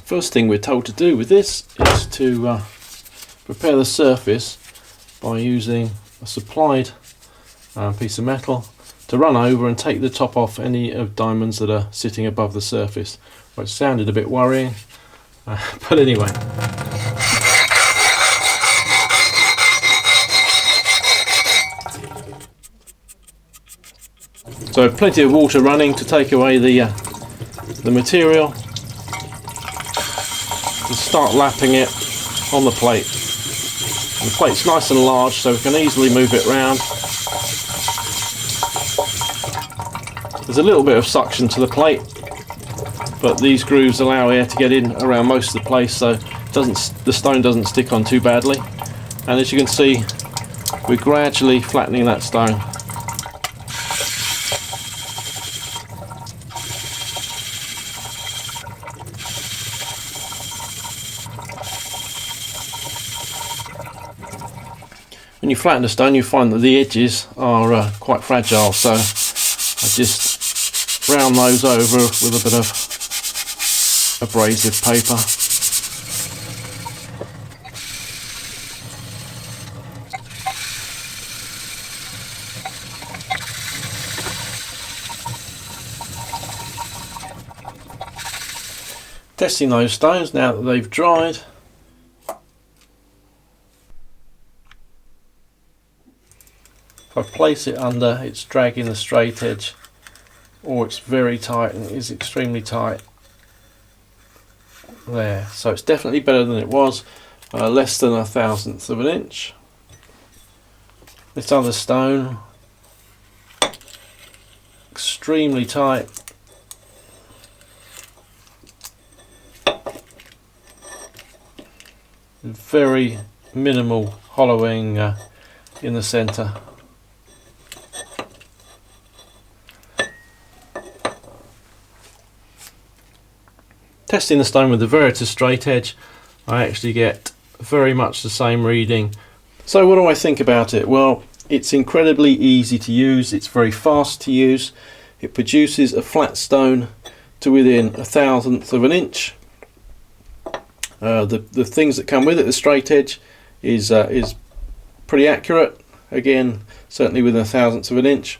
First thing we're told to do with this is to prepare the surface by using a supplied piece of metal to run over and take the top off any of diamonds that are sitting above the surface. Well, it sounded a bit worrying, but anyway. So plenty of water running to take away the material. And start lapping it on the plate. And the plate's nice and large, so we can easily move it round. There's a little bit of suction to the plate, but these grooves allow air to get in around most of the place, so the stone doesn't stick on too badly. And as you can see, we're gradually flattening that stone. When you flatten the stone, you find that the edges are quite fragile, so I just round those over with a bit of abrasive paper. Testing those stones now that they've dried. If I place it under, it's dragging the straight edge, or it's very tight, and it is extremely tight there. So it's definitely better than it was, less than 1/1000th of an inch. This other stone, extremely tight. Very minimal hollowing in the centre. Testing the stone with the Veritas straight edge, I actually get very much the same reading. So what do I think about it? Well, it's incredibly easy to use, it's very fast to use, it produces a flat stone to within 1/1000th of an inch. The things that come with it, the straight edge is pretty accurate, again certainly within 1/1000th of an inch.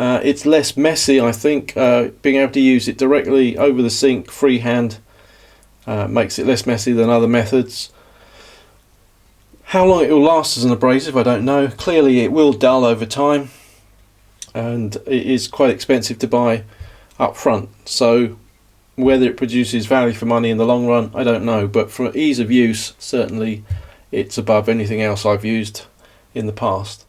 It's less messy, I think. Being able to use it directly over the sink freehand makes it less messy than other methods. How long it will last as an abrasive, I don't know. Clearly it will dull over time, and it is quite expensive to buy up front, so whether it produces value for money in the long run, I don't know, but for ease of use, certainly it's above anything else I've used in the past.